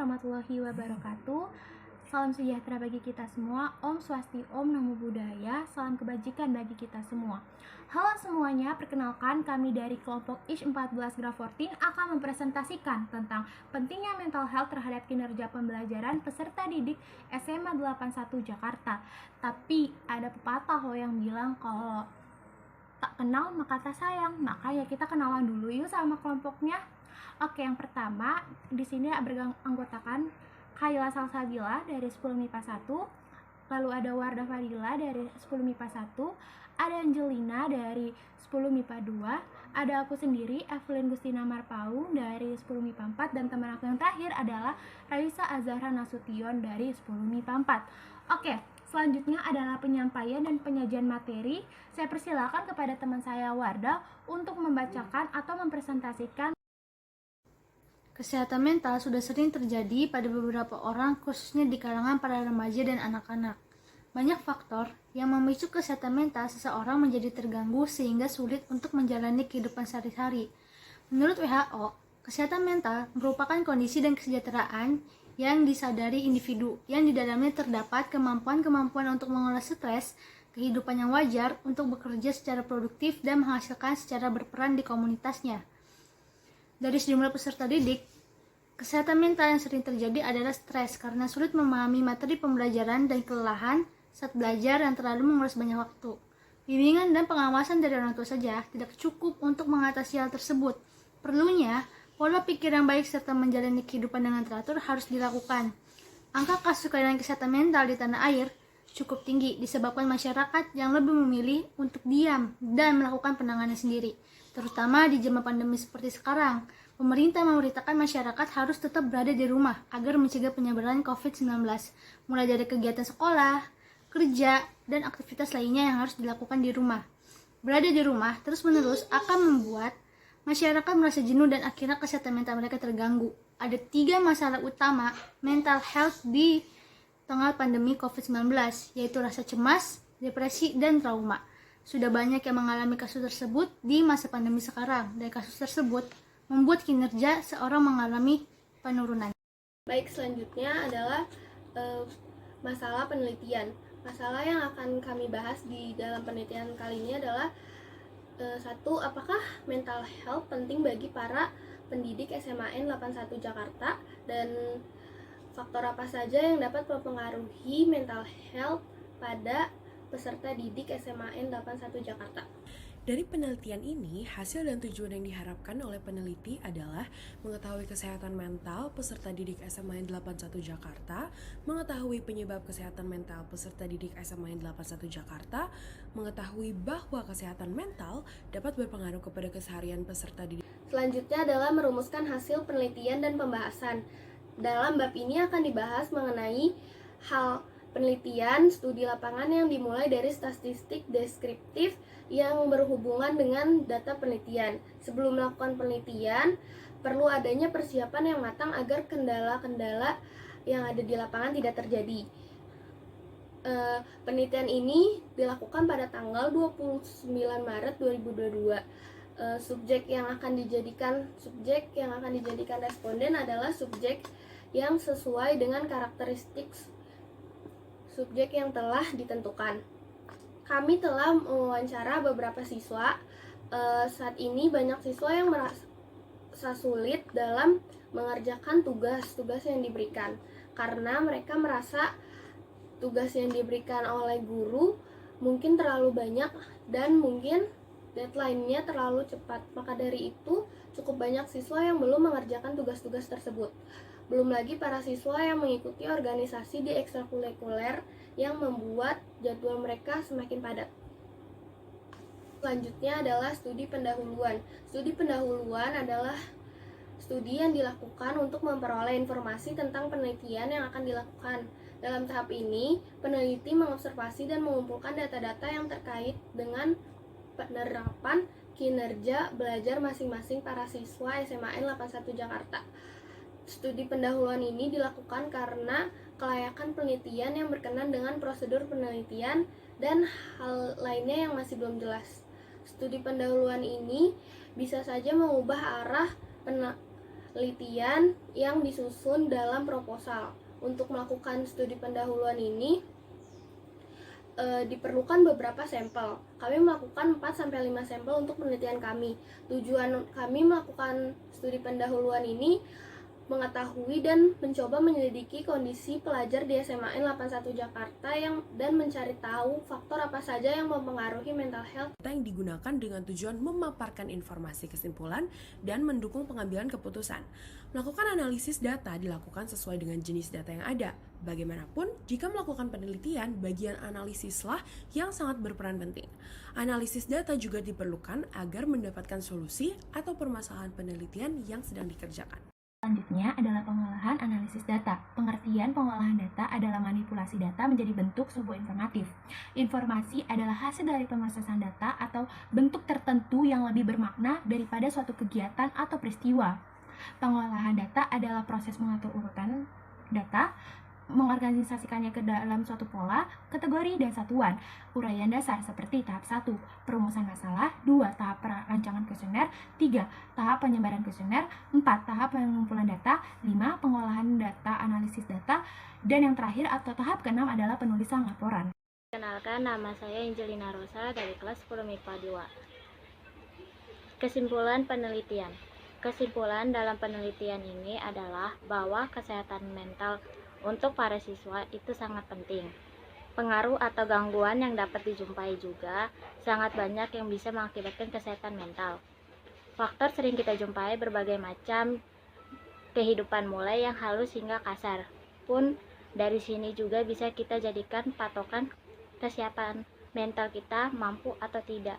warahmatullahi wabarakatuh. Salam sejahtera bagi kita semua. Om Swasti, Om Namo Buddhaya. Salam kebajikan bagi kita semua. Halo semuanya, perkenalkan kami dari kelompok ISH 14 Graf 14 akan mempresentasikan tentang pentingnya mental health terhadap kinerja pembelajaran peserta didik SMA 81 Jakarta. Tapi ada pepatah loh yang bilang kalau tak kenal maka tak sayang. Makanya kita kenalan dulu yuk sama kelompoknya. Oke, yang pertama di sini beranggotakan Kayla Salsabila dari 10 MIPA 1, lalu ada Wardah Fadila dari 10 MIPA 1, ada Angelina dari 10 MIPA 2, ada aku sendiri Evelyn Gustina Marpaung dari 10 MIPA 4, dan teman aku yang terakhir adalah Raisa Azahra Nasution dari 10 MIPA 4. Oke, selanjutnya adalah penyampaian dan penyajian materi. Saya persilakan kepada teman saya Wardah untuk membacakan atau mempresentasikan. Kesehatan mental sudah sering terjadi pada beberapa orang, khususnya di kalangan para remaja dan anak-anak. Banyak faktor yang memicu kesehatan mental seseorang menjadi terganggu sehingga sulit untuk menjalani kehidupan sehari-hari. Menurut WHO, kesehatan mental merupakan kondisi dan kesejahteraan yang disadari individu, yang di dalamnya terdapat kemampuan-kemampuan untuk mengolah stres, kehidupan yang wajar, untuk bekerja secara produktif dan menghasilkan secara berperan di komunitasnya. Dari sejumlah peserta didik, kesehatan mental yang sering terjadi adalah stres karena sulit memahami materi pembelajaran dan kelelahan saat belajar yang terlalu menguras banyak waktu. Bimbingan dan pengawasan dari orang tua saja tidak cukup untuk mengatasi hal tersebut. Perlunya, pola pikir yang baik serta menjalani kehidupan dengan teratur harus dilakukan. Angka kasus kelainan kesehatan mental di tanah air cukup tinggi disebabkan masyarakat yang lebih memilih untuk diam dan melakukan penanganan sendiri. Terutama di zaman pandemi seperti sekarang, pemerintah memberitakan masyarakat harus tetap berada di rumah agar mencegah penyebaran COVID-19, mulai dari kegiatan sekolah, kerja, dan aktivitas lainnya yang harus dilakukan di rumah. Berada di rumah terus-menerus akan membuat masyarakat merasa jenuh dan akhirnya kesehatan mental mereka terganggu. Ada 3 masalah utama mental health di tengah pandemi COVID-19, yaitu rasa cemas, depresi, dan trauma. Sudah banyak yang mengalami kasus tersebut di masa pandemi sekarang, dan kasus tersebut membuat kinerja seorang mengalami penurunan. Baik, selanjutnya adalah masalah penelitian. Masalah yang akan kami bahas di dalam penelitian kali ini adalah satu, apakah mental health penting bagi para pendidik SMAN 81 Jakarta, dan faktor apa saja yang dapat mempengaruhi mental health pada peserta didik SMAN 81 Jakarta. Dari penelitian ini, hasil dan tujuan yang diharapkan oleh peneliti adalah mengetahui kesehatan mental peserta didik SMAN 81 Jakarta, mengetahui penyebab kesehatan mental peserta didik SMAN 81 Jakarta, mengetahui bahwa kesehatan mental dapat berpengaruh kepada keseharian peserta didik. Selanjutnya adalah merumuskan hasil penelitian dan pembahasan. Dalam bab ini akan dibahas mengenai hal penelitian, studi lapangan yang dimulai dari statistik deskriptif yang berhubungan dengan data penelitian. Sebelum melakukan penelitian, perlu adanya persiapan yang matang agar kendala-kendala yang ada di lapangan tidak terjadi. Penelitian ini dilakukan pada tanggal 29 Maret 2022. Subjek yang akan dijadikan responden adalah subjek yang sesuai dengan karakteristik subjek yang telah ditentukan. Kami telah mewawancara beberapa siswa. Saat ini banyak siswa yang merasa sulit dalam mengerjakan tugas-tugas yang diberikan karena mereka merasa tugas yang diberikan oleh guru mungkin terlalu banyak dan mungkin deadline-nya terlalu cepat. Maka dari itu, cukup banyak siswa yang belum mengerjakan tugas-tugas tersebut. Belum lagi para siswa yang mengikuti organisasi di ekstrakurikuler yang membuat jadwal mereka semakin padat. Selanjutnya adalah studi pendahuluan. Studi pendahuluan adalah studi yang dilakukan untuk memperoleh informasi tentang penelitian yang akan dilakukan. Dalam tahap ini, peneliti mengobservasi dan mengumpulkan data-data yang terkait dengan penerapan kinerja belajar masing-masing para siswa SMAN 81 Jakarta. Studi pendahuluan ini dilakukan karena kelayakan penelitian yang berkenan dengan prosedur penelitian dan hal lainnya yang masih belum jelas. Studi pendahuluan ini bisa saja mengubah arah penelitian yang disusun dalam proposal. Untuk melakukan studi pendahuluan ini diperlukan beberapa sampel. Kami melakukan 4-5 sampel untuk penelitian kami. Tujuan kami melakukan studi pendahuluan ini mengetahui dan mencoba menyelidiki kondisi pelajar di SMAN 81 Jakarta dan mencari tahu faktor apa saja yang mempengaruhi mental health Data yang digunakan dengan tujuan memaparkan informasi kesimpulan dan mendukung pengambilan keputusan. Melakukan analisis data dilakukan sesuai dengan jenis data yang ada. Bagaimanapun, jika melakukan penelitian, bagian analisislah yang sangat berperan penting. Analisis data juga diperlukan agar mendapatkan solusi atau permasalahan penelitian yang sedang dikerjakan. Selanjutnya adalah pengolahan analisis data. Pengertian pengolahan data adalah manipulasi data menjadi bentuk sebuah informatif. Informasi adalah hasil dari pemrosesan data atau bentuk tertentu yang lebih bermakna daripada suatu kegiatan atau peristiwa. Pengolahan data adalah proses mengatur urutan data, mengorganisasikannya ke dalam suatu pola, kategori, dan satuan. Uraian dasar seperti tahap 1, perumusan masalah, 2, tahap perancangan kuesioner, 3, tahap penyebaran kuesioner, 4, tahap pengumpulan data, 5, pengolahan data, analisis data, dan yang terakhir atau tahap ke-6 adalah penulisan laporan. Kenalkan, nama saya Angelina Rosa dari kelas 10 MIPA 2. Kesimpulan penelitian. Kesimpulan dalam penelitian ini adalah bahwa kesehatan mental untuk para siswa itu sangat penting. Pengaruh atau gangguan yang dapat dijumpai juga sangat banyak yang bisa mengakibatkan kesehatan mental. Faktor sering kita jumpai berbagai macam kehidupan mulai yang halus hingga kasar. Pun dari sini juga bisa kita jadikan patokan kesiapan mental kita mampu atau tidak.